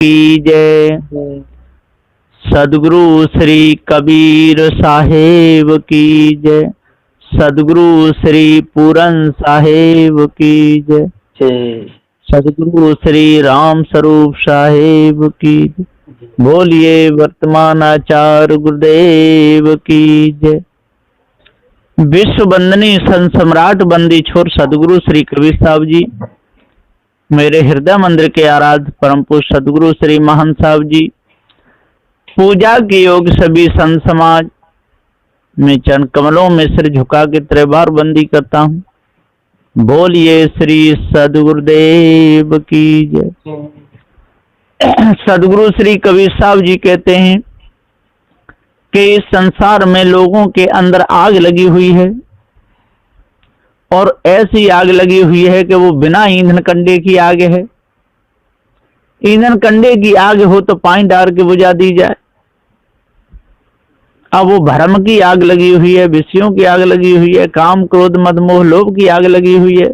की जय। सदगुरु श्री कबीर साहेब की जय। सदगुरु श्री पूरन साहेब की जय। सदगुरु श्री राम स्वरूप साहेब की जय। बोलिए वर्तमान आचार्य गुरुदेव की जय। विश्व वंदनी संत सम्राट बंदी छोर सदगुरु श्री कबीर साहब जी, मेरे हृदय मंदिर के आराध्य परम पुरुष सदगुरु श्री महंत साहब जी, पूजा के योग सभी संत समाज में चरण कमलों में सिर झुका के त्रिबार बंदी करता हूँ। बोलिए श्री सदगुरुदेव की जय। सदगुरु श्री कबीर साहब जी कहते हैं कि इस संसार में लोगों के अंदर आग लगी हुई है, और ऐसी आग लगी हुई है कि वो बिना ईंधन कंडे की आग है। ईंधन कंडे की आग हो तो पानी डाल के बुझा दी जाए। अब वो भ्रम की आग लगी हुई है, विषयों की आग लगी हुई है, काम क्रोध मद मोह लोभ की आग लगी हुई है,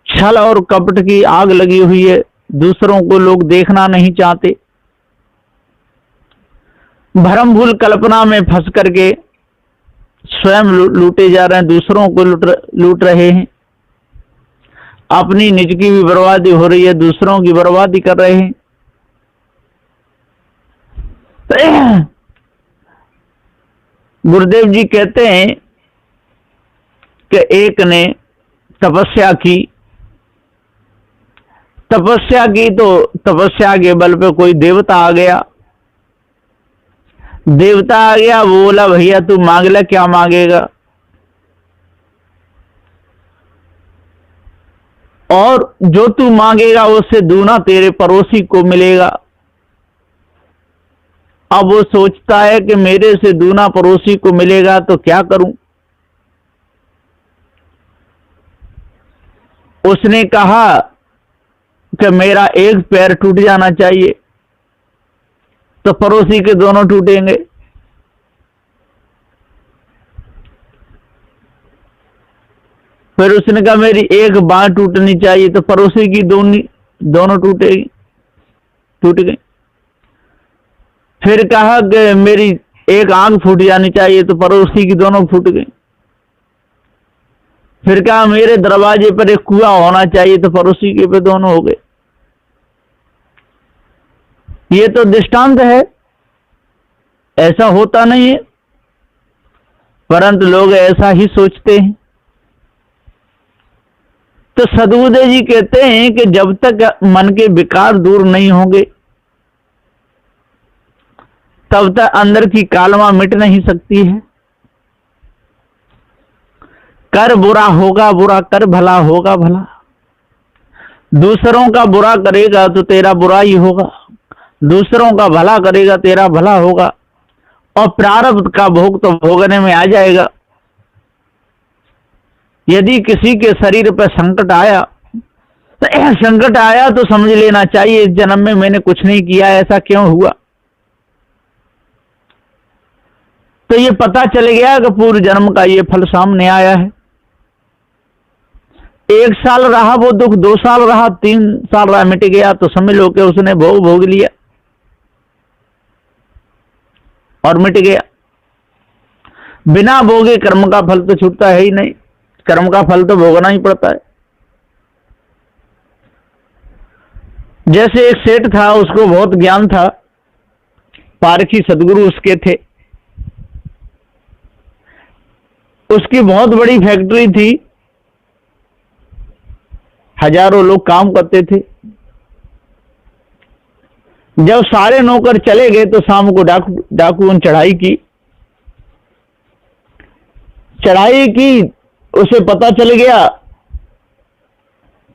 छल और कपट की आग लगी हुई है। दूसरों को लोग देखना नहीं चाहते, भ्रम भूल कल्पना में फंस करके स्वयं लूटे जा रहे हैं, दूसरों को लूट रहे हैं। अपनी निज की भी बर्बादी हो रही है, दूसरों की बर्बादी कर रहे हैं। गुरुदेव जी कहते हैं कि एक ने तपस्या की तो तपस्या के बल पे कोई देवता आ गया। वो बोला भैया तू मांग ले, क्या मांगेगा? और जो तू मांगेगा उससे दूना तेरे पड़ोसी को मिलेगा। अब वो सोचता है कि मेरे से दूना पड़ोसी को मिलेगा तो क्या करूं। उसने कहा कि मेरा एक पैर टूट जाना चाहिए तो पड़ोसी के दोनों टूटेंगे। फिर उसने कहा मेरी एक बांह टूटनी चाहिए तो पड़ोसी की दोनों टूट गई। फिर कहा कि मेरी एक आंख फूट जानी चाहिए तो पड़ोसी की दोनों फूट गई। फिर कहा मेरे दरवाजे पर एक कुआं होना चाहिए तो पड़ोसी के पे दोनों हो गए। ये तो दृष्टांत है, ऐसा होता नहीं है, परंतु लोग ऐसा ही सोचते हैं। तो सदगुरुदेव जी कहते हैं कि जब तक मन के विकार दूर नहीं होंगे तब तक अंदर की कालमा मिट नहीं सकती है। कर बुरा होगा बुरा, कर भला होगा भला। दूसरों का बुरा करेगा तो तेरा बुरा ही होगा, दूसरों का भला करेगा तेरा भला होगा, और प्रारब्ध का भोग तो भोगने में आ जाएगा। यदि किसी के शरीर पर संकट आया तो समझ लेना चाहिए इस जन्म में मैंने कुछ नहीं किया, ऐसा क्यों हुआ। तो ये पता चल गया कि पूर्व जन्म का ये फल सामने आया है। 1 साल रहा वो दुख, 2 साल रहा, 3 साल रहा, मिट गया तो समझ लो कि उसने भोग लिया और मिट गया। बिना भोगे कर्म का फल तो छूटता है ही नहीं, कर्म का फल तो भोगना ही पड़ता है। जैसे एक सेठ था, उसको बहुत ज्ञान था, पारखी सदगुरु उसके थे। उसकी बहुत बड़ी फैक्ट्री थी, हजारों लोग काम करते थे। जब सारे नौकर चले गए तो शाम को डाकुओं ने चढ़ाई की, उसे पता चल गया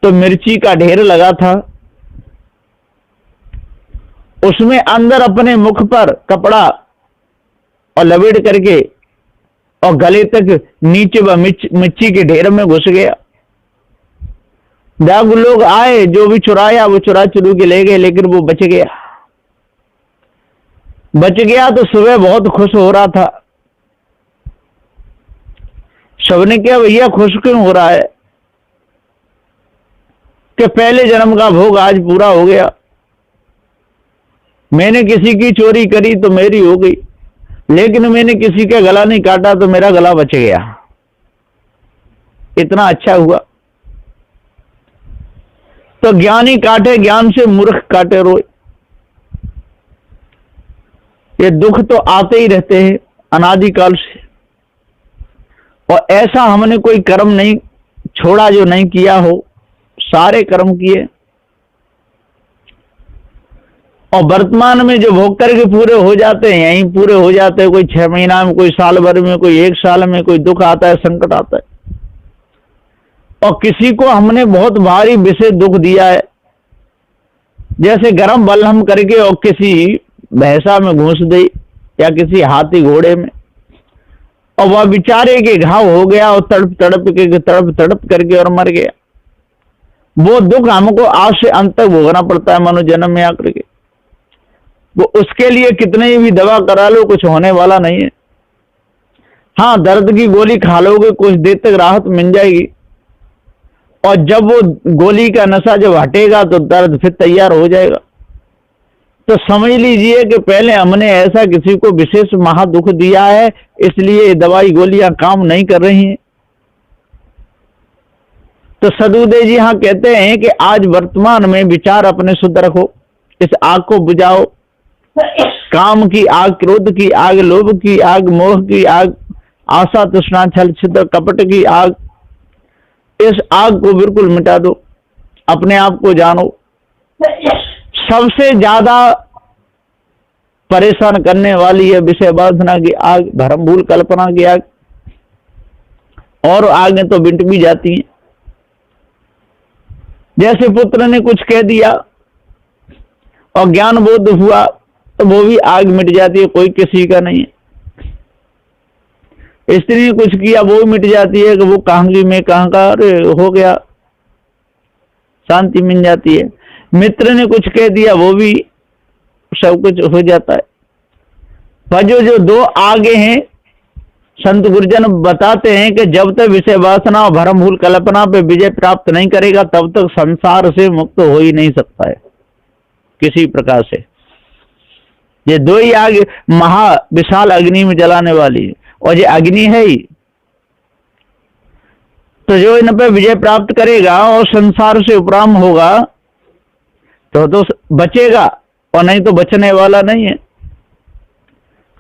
तो मिर्ची का ढेर लगा था। उसमें अंदर अपने मुख पर कपड़ा और लपेट करके और गले तक नीचे वह मिर्ची के ढेर में घुस गया। डाकू लोग आए, जो भी चुराया वो चुरा के ले गए, लेकिन वो बच गया। तो सुबह बहुत खुश हो रहा था। सबने क्या भैया खुश क्यों हो रहा है? कि पहले जन्म का भोग आज पूरा हो गया। मैंने किसी की चोरी करी तो मेरी हो गई, लेकिन मैंने किसी का गला नहीं काटा तो मेरा गला बच गया, इतना अच्छा हुआ। तो ज्ञानी काटे ज्ञान से, मूर्ख काटे रोए। ये दुख तो आते ही रहते हैं अनादिकाल से, और ऐसा हमने कोई कर्म नहीं छोड़ा जो नहीं किया हो, सारे कर्म किए, और वर्तमान में जो भोग करके पूरे हो जाते हैं यहीं पूरे हो जाते हैं। कोई 6 महीना में, कोई साल भर में, कोई 1 साल में, कोई दुख आता है, संकट आता है। और किसी को हमने बहुत भारी विशेष दुख दिया है, जैसे गरम बलहम करके और किसी भैंसा में घुस दे या किसी हाथी घोड़े में, और वह बेचारे के घाव हो गया और तड़प तड़प करके और मर गया। वो दुख हमको आज से अंत तक भोगना पड़ता है मनुष्य जन्म में आकर के। वो उसके लिए कितने भी दवा करा लो, कुछ होने वाला नहीं है। हाँ, दर्द की गोली खा लोगे, कुछ देर तक राहत मिल जाएगी, और जब वो गोली का नशा जब हटेगा तो दर्द फिर तैयार हो जाएगा। तो समझ लीजिए कि पहले हमने ऐसा किसी को विशेष महा दुख दिया है, इसलिए दवाई गोलियां काम नहीं कर रही हैं। तो सदुदेव जी हाँ कहते हैं कि आज वर्तमान में विचार अपने शुद्ध रखो, इस आग को बुझाओ, काम की आग, क्रोध की आग, लोभ की आग, मोह की आग, आशा तृष्णा छल छिद्र कपट की आग, इस आग को बिल्कुल मिटा दो। अपने आप को जानो। सबसे ज्यादा परेशान करने वाली है विषय वासना की आग, भ्रम भूल कल्पना की आग, और आगे तो बिट भी जाती हैं। जैसे पुत्र ने कुछ कह दिया और ज्ञान बोध हुआ तो वो भी आग मिट जाती है, कोई किसी का नहीं है। स्त्री ने कुछ किया वो भी मिट जाती है कि वो कहूंगी मैं कहाँ का, अरे हो गया, शांति मिल जाती है। मित्र ने कुछ कह दिया वो भी सब कुछ हो जाता है। पर जो दो आगे हैं, संत गुरुजन बताते हैं कि जब तक विषय वासना और भ्रम भूल कल्पना पे विजय प्राप्त नहीं करेगा तब तक संसार से मुक्त हो ही नहीं सकता है किसी प्रकार से। ये दो ही आग महा विशाल अग्नि में जलाने वाली है, और ये अग्नि है ही। तो जो इन पे विजय प्राप्त करेगा और संसार से उपराम होगा तो बचेगा, और नहीं तो बचने वाला नहीं है।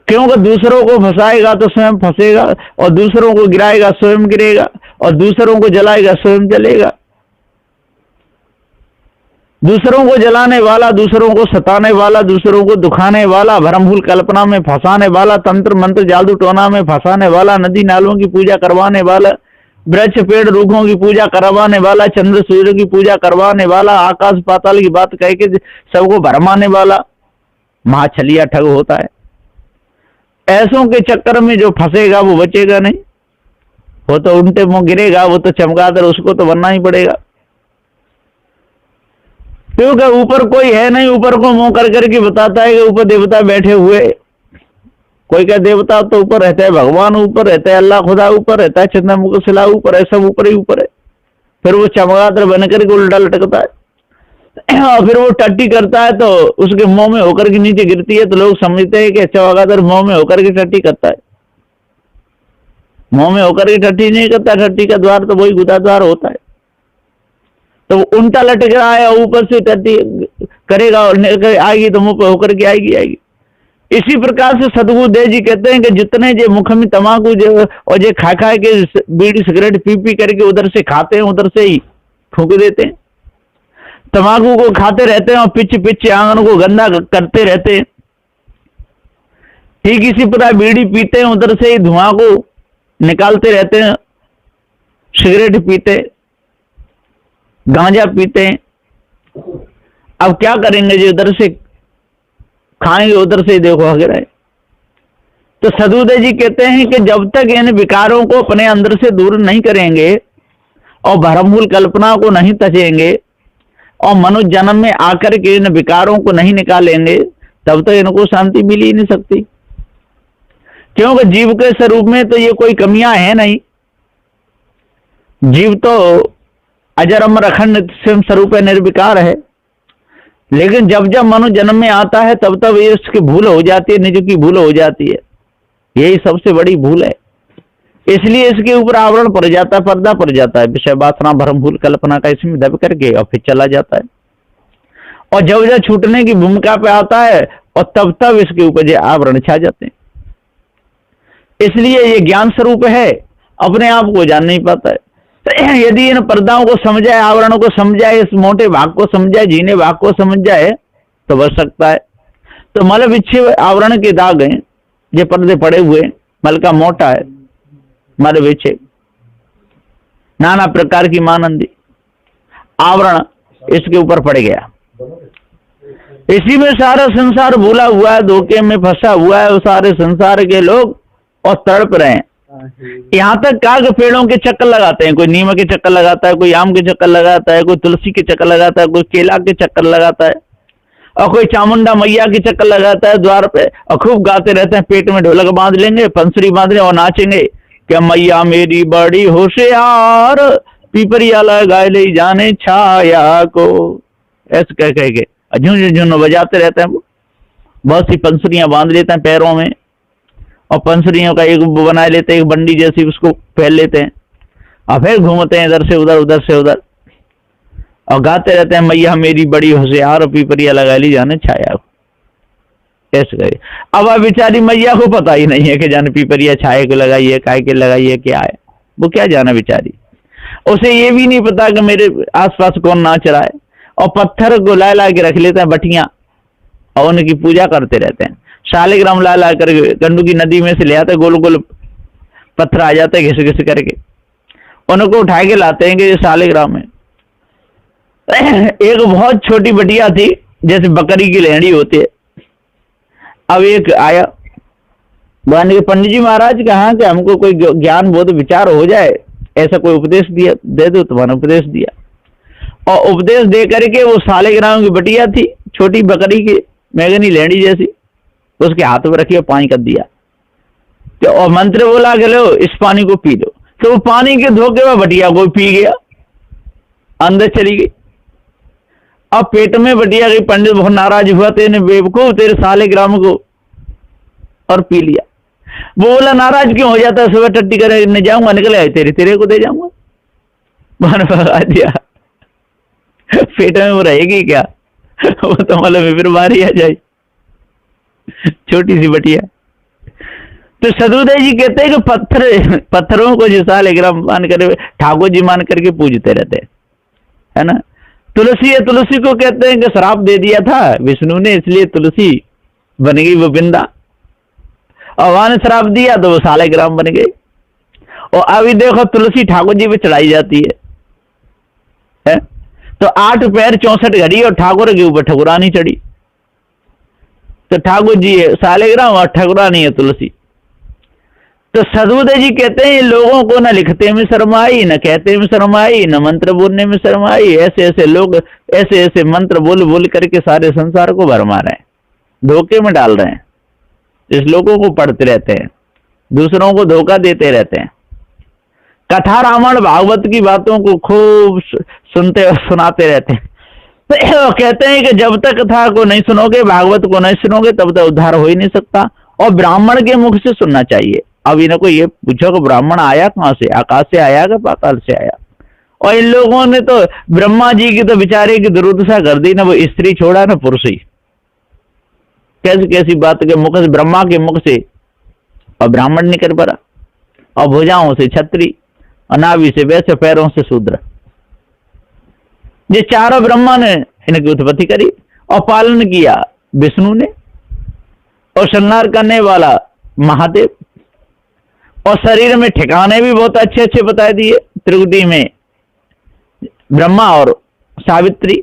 क्योंकि दूसरों को फंसाएगा तो स्वयं फंसेगा, और दूसरों को गिराएगा स्वयं गिरेगा, और दूसरों को जलाएगा स्वयं जलेगा। दूसरों को जलाने वाला, दूसरों को सताने वाला, दूसरों को दुखाने वाला, भ्रम भूल कल्पना में फंसाने वाला, तंत्र मंत्र जादू टोना में फंसाने वाला, नदी नालों की पूजा करवाने वाला, वृक्ष पेड़ रुखों की पूजा करवाने वाला, चंद्र सूर्य की पूजा करवाने वाला, आकाश पाताल की बात कह के सबको भरमाने वाला महाछलिया ठग होता है। ऐसों के चक्कर में जो फंसेगा वो बचेगा नहीं, वो तो उल्टे मुंह गिरेगा, वो तो चमगादड़, उसको तो बनना ही पड़ेगा। क्योंकि ऊपर कोई है नहीं, ऊपर को मुंह कर करके बताता है कि ऊपर देवता बैठे हुए। कोई क्या देवता तो ऊपर रहता है, भगवान ऊपर रहता है, अल्लाह खुदा ऊपर रहता है, चंद्रमुख शिला ऊपर है, सब ऊपर ही ऊपर है। फिर वो चमगादड़ बन करके उल्टा लटकता है, और फिर वो टट्टी करता है तो उसके मुंह में होकर के नीचे गिरती है, तो लोग समझते हैं कि चमगादड़ मुंह में होकर के टट्टी करता है। मुंह में होकर के टट्टी नहीं करता, टट्टी का द्वार तो वही गुदा द्वार होता है। तो वो उल्टा लटक रहा है और ऊपर से टट्टी करेगा और आएगी तो मुंह पे होकर के आएगी। इसी प्रकार से सदगुरुदेव जी कहते हैं कि जितने जे मुख में तमाकू और जे खा के बीड़ी सिगरेट पी करके उधर से खाते हैं उधर से ही फूंक देते हैं। तमाकू को खाते रहते हैं और पिच आंगन को गंदा करते रहते हैं। ठीक इसी प्रकार बीड़ी पीते हैं उधर से ही धुआं को निकालते रहते हैं, सिगरेट पीते, गांजा पीते हैं। अब क्या करेंगे, जो उधर से खाएंगे उधर से देखो वगैरह। तो सदगुरुदेव जी कहते हैं कि जब तक इन विकारों को अपने अंदर से दूर नहीं करेंगे और भ्रमभूल कल्पना को नहीं तजेंगे और मनुष्य जन्म में आकर के इन विकारों को नहीं निकालेंगे तब तक इनको शांति मिल ही नहीं सकती। क्योंकि जीव के स्वरूप में तो ये कोई कमियां है नहीं। जीव तो अजर अमर अखंड स्वयं स्वरूप निर्विकार है, लेकिन जब जब मनु जन्म में आता है तब तब इसकी भूल हो जाती है, निज की भूल हो जाती है। यही सबसे बड़ी भूल है। इसलिए इसके ऊपर आवरण पड़ जाता है, पर्दा पड़ जाता है, विषय वासना भ्रम भूल कल्पना का इसमें दब करके और फिर चला जाता है। और जब जब छूटने की भूमिका पे आता है और तब तब इसके ऊपर जो आवरण छा जाते हैं। इसलिए ये ज्ञान स्वरूप है, अपने आप को जान नहीं पाता है। तो यदि इन पर्दाओं को समझाए, आवरणों को समझाए, इस मोटे भाग को समझाए, जीने भाग को समझ जाए तो बच सकता है। तो मल विच्छे आवरण के दाग हैं, ये पर्दे पड़े हुए, मल का मोटा है, मल विच्छे नाना प्रकार की मानंदी आवरण इसके ऊपर पड़ गया। इसी में सारा संसार भूला हुआ है, धोखे में फंसा हुआ है, सारे संसार के लोग और तड़प रहे हैं। यहाँ तक काग पेड़ों के चक्कर लगाते हैं, कोई नीम के चक्कर लगाता है, कोई आम के चक्कर लगाता है, कोई तुलसी के चक्कर लगाता है, कोई केला के चक्कर लगाता है, और कोई चामुंडा मैया के चक्कर लगाता है द्वार पे, और खूब गाते रहते हैं। पेट में ढोलक बांध लेंगे, पंसरी बांध लेंगे और नाचेंगे कि मैया मेरी बड़ी होशियार, पीपरिया लगाए ले जाने छाया को, ऐसे कह कह के झुन झुन बजाते रहते हैं। बहुत सी पंसुरियां बांध लेते हैं पैरों में, और पंसुरियों का एक बना लेते हैं, एक बंडी जैसी, उसको पहन लेते हैं और फिर घूमते हैं इधर से उधर, उधर से उधर, और गाते रहते हैं मैया मेरी बड़ी होशियार, पीपरिया लगा ली जाने छाया को। ऐसे कहे। अब बेचारी मैया को पता ही नहीं है कि जाने पीपरिया छाया को लगाई है, काय के लगाई है, क्या है, वो क्या जाना बेचारी। उसे ये भी नहीं पता कि मेरे आसपास कौन नाच रहा है। और पत्थर को ला ला के रख लेते हैं बटिया, और उनकी पूजा करते रहते हैं। शालिग्राम ला ला कर गंडू की नदी में से ले आते, गोल गोल पत्थर आ जाते हैं घिस घिस करके, उनको उठा के लाते हैं कि ये शालिग्राम है। एक बहुत छोटी बटिया थी, जैसे बकरी की लेहड़ी होती है। अब एक आया, मान के पंडित जी महाराज कहा कि हमको कोई ज्ञान बोध विचार हो जाए, ऐसा कोई उपदेश दिया दे दो। तुम्हारा उपदेश दिया, और उपदेश दे करके वो शालिग्राम की बटिया थी, छोटी बकरी की मैगनी लेहड़ी जैसी, उसके हाथ में रखी और पानी कर दिया। तो और मंत्र बोला कि लो इस पानी को पी लो। तो वो पानी के धोखे में बटिया को पी गया, अंदर चली गई। अब पेट में बटिया गई। पंडित बहुत नाराज हुआ, तेने बेवकूफ तेरे शालिग्राम को, और पी लिया। वो बोला नाराज क्यों हो जाता है, सुबह टट्टी करे नहीं जाऊंगा, निकले आए तेरे को दे जाऊंगा। मन भगा दिया। पेट में वो रहेगी क्या, वो तो मतलब फिर बारी आ जाए, छोटी सी बटिया। तो सदुदेव जी कहते हैं कि पत्थरों को जो शालिग्राम मान कर ठाकुर जी मान करके पूजते रहते हैं, है ना। तुलसी है, तुलसी को कहते हैं कि श्राप दे दिया था विष्णु ने, इसलिए तुलसी बन गई वो बिंदा, और वहां ने श्राप दिया तो वो शालिग्राम बन गई। और अभी देखो तुलसी ठाकुर जी पे चढ़ाई जाती है? तो 8 पैर 64 घड़ी और ठाकुर के ऊपर ठकुरानी चढ़ी। तो ठाकुर जी है शालिग्राम और ठकुरानी है तुलसी। तो सदुदेव जी कहते हैं लोगों को न लिखते में शर्म आई, न कहते में शर्म आई, न मंत्र बोलने में शर्म आई। ऐसे ऐसे लोग ऐसे ऐसे मंत्र बोल बोल करके सारे संसार को भरमा रहे हैं, धोखे में डाल रहे हैं। इस लोगों को पढ़ते रहते हैं, दूसरों को धोखा देते रहते हैं, कथा रामायण भागवत की बातों को खूब सुनते और सुनाते रहते हैं। तो कहते हैं कि जब तक कथा को नहीं सुनोगे, भागवत को नहीं सुनोगे, तब तक उद्धार हो ही नहीं सकता। और ब्राह्मण के मुख से सुनना चाहिए। अब इनको ये पूछो कि ब्राह्मण आया कहाँ से, आकाश से आया कि पाताल से आया। और इन लोगों ने तो ब्रह्मा जी की तो बेचारे की दुर्दशा कर दी ना, वो स्त्री छोड़ा ना पुरुष ही। कैसी कैसी बात के मुख से, ब्रह्मा के मुख से और ब्राह्मण निकल पड़ा, और भुजाओं से छत्री, नाभि से वैसे, पैरों से शूद्र। ये चारों ब्रह्मा ने इनकी उत्पत्ति करी और पालन किया विष्णु ने, और संहार करने वाला महादेव। और शरीर में ठिकाने भी बहुत अच्छे अच्छे बता दिए, त्रिगुटी में ब्रह्मा और सावित्री,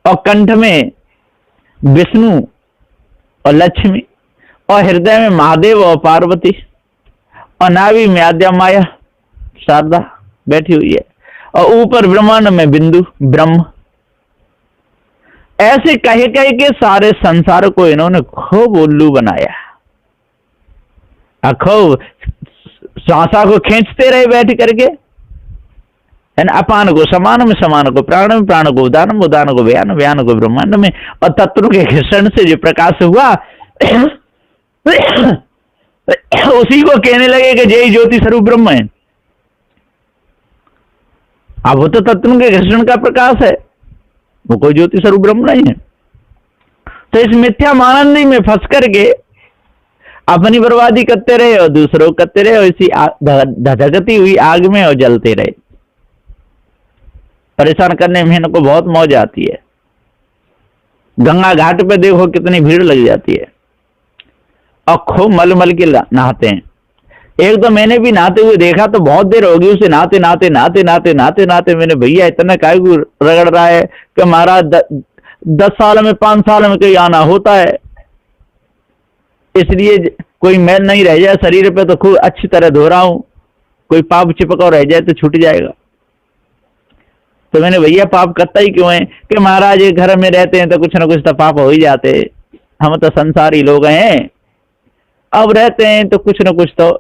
और कंठ में विष्णु और लक्ष्मी, और हृदय में महादेव और पार्वती, और नाभि में आद्या माया शारदा बैठी हुई है, और ऊपर ब्रह्मांड में बिंदु ब्रह्म। ऐसे कहे कहे के सारे संसार को इन्होंने खूब उल्लू बनाया। खूब श्वासा को खींचते रहे बैठ करके, है ना। अपान को समान में, समान को प्राण में, प्राण को उदान में, उदान को व्यान, व्यान को ब्रह्मांड में, और तत्व के घर्षण से जो प्रकाश हुआ उसी को कहने लगे कि जय ज्योति स्वरूप ब्रह्म है। अब वो तो तत्व के घर्षण का प्रकाश है, वो कोई ज्योति स्वरूप ब्रह्म नहीं है। तो इस मिथ्या मानंदी में फंस करके अपनी बर्बादी करते रहे और दूसरों को करते रहे, और इसी धधकती हुई आग में और जलते रहे। परेशान करने में इनको बहुत मौज आती है। गंगा घाट पे देखो कितनी भीड़ लग जाती है, और खूब मल मल के नहाते हैं। एक तो मैंने भी नहाते हुए देखा, तो बहुत देर होगी उसे नहाते नहाते नहाते नहाते नहाते नहाते। मैंने भैया इतना काय को रगड़ रहा है कि महाराज 10 साल में 5 साल में कहीं आना होता है, इसलिए कोई मैल नहीं रह जाए शरीर पे तो खूब अच्छी तरह धो रहा हूं, कोई पाप चिपका रह जाए तो छूट जाएगा। तो मैंने भैया पाप करता ही क्यों है कि महाराज घर में रहते हैं तो कुछ ना कुछ तो पाप हो ही जाते, हम तो संसारी लोग हैं, अब रहते हैं तो कुछ ना कुछ तो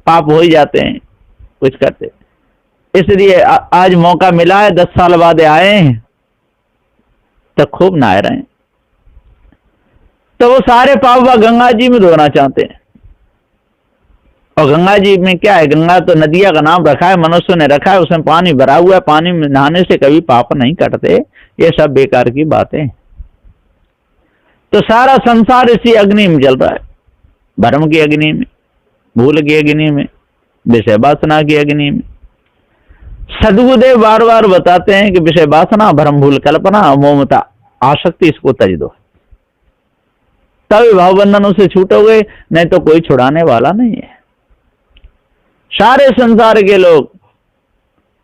पाप हो ही जाते हैं कुछ करते। इसलिए आज मौका मिला है, 10 साल बाद आए हैं तो खूब नहा रहे हैं। तो वो सारे पाप वह गंगा जी में धोना चाहते हैं। और गंगा जी में क्या है, गंगा तो नदिया का नाम रखा है, मनुष्य ने रखा है, उसमें पानी भरा हुआ है, पानी में नहाने से कभी पाप नहीं कटते। ये सब बेकार की बातें। तो सारा संसार इसी अग्नि में जल रहा है, भ्रम की अग्नि में, भूल की अग्नि में, विषय वासना की अग्नि में। सद्गुरुदेव बार बार बताते हैं कि विषय वासना, भ्रम, भूल, कल्पना, मोमता, आसक्ति, इसको तज दो, तभी भाव बंधनों से छूटोगे, नहीं तो कोई छुड़ाने वाला नहीं है। सारे संसार के लोग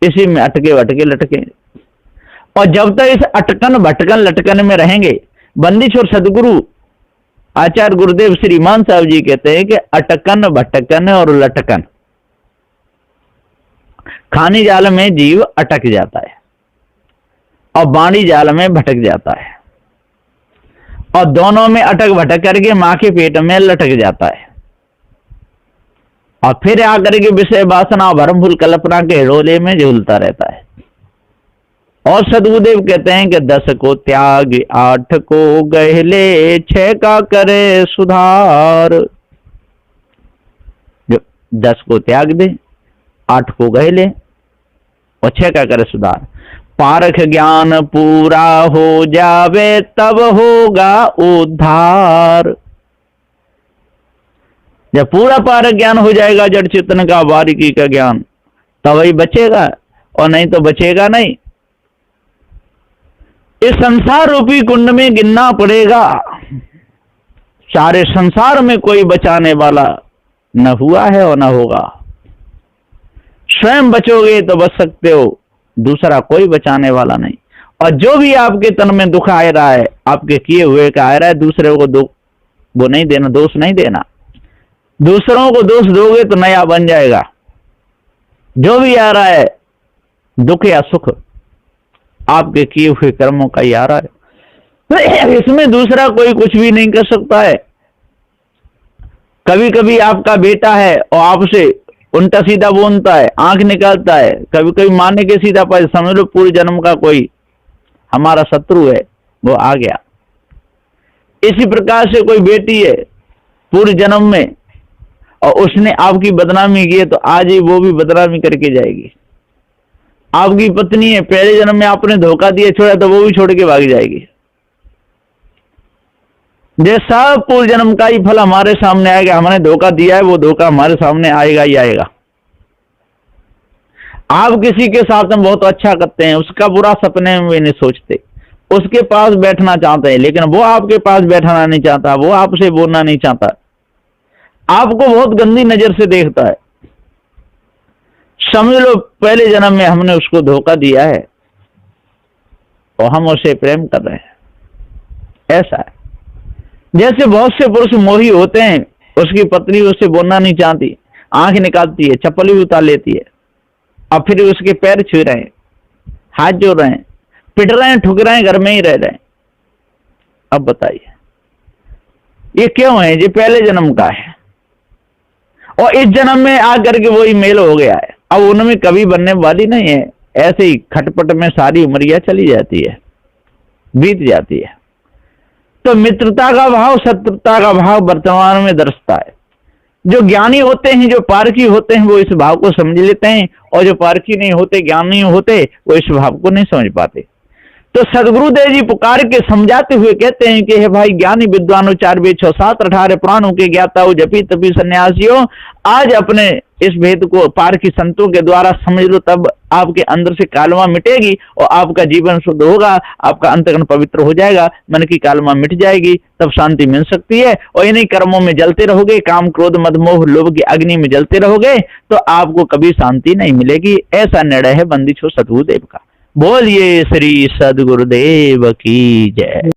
इसी में अटके वटके लटके, और जब तक इस अटकन भटकन लटकन में रहेंगे। बंदिश और सदगुरु आचार्य गुरुदेव श्री मान साहब जी कहते हैं कि अटकन भटकन और लटकन, खानी जाल में जीव अटक जाता है और बाणी जाल में भटक जाता है, और दोनों में अटक भटक करके मां के पेट में लटक जाता है, और फिर आकर के विषय वासना, भ्रम, भूल, कल्पना के रोले में झूलता रहता है। और सदगुरुदेव कहते हैं कि 10 को त्याग, 8 को गहले, 6 का करे सुधार। जो 10 को त्याग दे, 8 को गहले और 6 का करे सुधार। पारख ज्ञान पूरा हो जावे तब होगा उद्धार। जब पूरा पारक ज्ञान हो जाएगा, जड़ चेतन का, बारीकी का ज्ञान, तब ही बचेगा, और नहीं तो बचेगा नहीं। इस संसार रूपी कुंड में गिनना पड़ेगा, सारे संसार में कोई बचाने वाला न हुआ है और न होगा। स्वयं बचोगे तो बच सकते हो, दूसरा कोई बचाने वाला नहीं। और जो भी आपके तन में दुख आ रहा है, आपके किए हुए का आ रहा है, दूसरे को दुख वो नहीं देना, दोष नहीं देना। दूसरों को दोष दोगे तो नया बन जाएगा। जो भी आ रहा है दुख या सुख, आपके किए हुए कर्मों का ही आ रहा है, इसमें दूसरा कोई कुछ भी नहीं कर सकता है। कभी कभी आपका बेटा है और आपसे उल्टा सीधा बोलता है, आंख निकालता है, कभी कभी मारने के सीधा पास, समझ लो पूरे जन्म का कोई हमारा शत्रु है, वो आ गया। इसी प्रकार से कोई बेटी है पूरे जन्म में और उसने आपकी बदनामी की है, तो आज ही वो भी बदनामी करके जाएगी। आपकी पत्नी है, पहले जन्म में आपने धोखा दिया छोड़ा, तो वो भी छोड़ के भाग जाएगी। जैसा पूर्व जन्म का ही फल हमारे सामने आएगा, हमने धोखा दिया है, वो धोखा हमारे सामने आएगा ही आएगा। आप किसी के साथ में बहुत अच्छा करते हैं, उसका बुरा सपने में भी नहीं सोचते, उसके पास बैठना चाहते हैं, लेकिन वो आपके पास बैठना नहीं चाहता, वो आपसे बोलना नहीं चाहता, आपको बहुत गंदी नजर से देखता है। समझ लो पहले जन्म में हमने उसको धोखा दिया है और हम उसे प्रेम कर रहे हैं। ऐसा है जैसे बहुत से पुरुष मोही होते हैं, उसकी पत्नी उससे बोलना नहीं चाहती, आंख निकालती है, चप्पल भी उतार लेती है, और फिर उसके पैर छू रहे हैं, हाथ जोड़ रहे हैं, पिट रहे हैं, ठुक रहे हैं, घर में ही रह रहे हैं। अब बताइए ये क्यों है? ये पहले जन्म का है और इस जन्म में आकर के वही मेल हो गया है। अब उनमें कभी बनने वाली नहीं है, ऐसे ही खटपट में सारी उमरिया चली जाती है, बीत जाती है। तो मित्रता का भाव, शत्रुता का भाव वर्तमान में दर्शता है। जो ज्ञानी होते हैं, जो पारखी होते हैं, वो इस भाव को समझ लेते हैं, और जो पारखी नहीं होते, ज्ञानी होते, वो इस भाव को नहीं समझ पाते। तो सदगुरुदेव जी पुकार के समझाते हुए कहते हैं कि हे भाई ज्ञानी विद्वानों, 4 वेद 6 7 18 पुराणों के ज्ञाता हो, जपी तपी सन्यासियों, आज अपने इस भेद को पारखी संतों के द्वारा समझ लो, तब आपके अंदर से कालमा मिटेगी और आपका जीवन शुद्ध होगा, आपका अंतःकरण पवित्र हो जाएगा, मन की कालमा मिट जाएगी, तब शांति मिल सकती है। और इन्हीं कर्मों में जलते रहोगे, काम क्रोध मद मोह लोभ की अग्नि में जलते रहोगे, तो आपको कभी शांति नहीं मिलेगी। ऐसा निर्णय है बंदिछो सदगुरुदेव का। बोलिए श्री सदगुरुदेव की जय।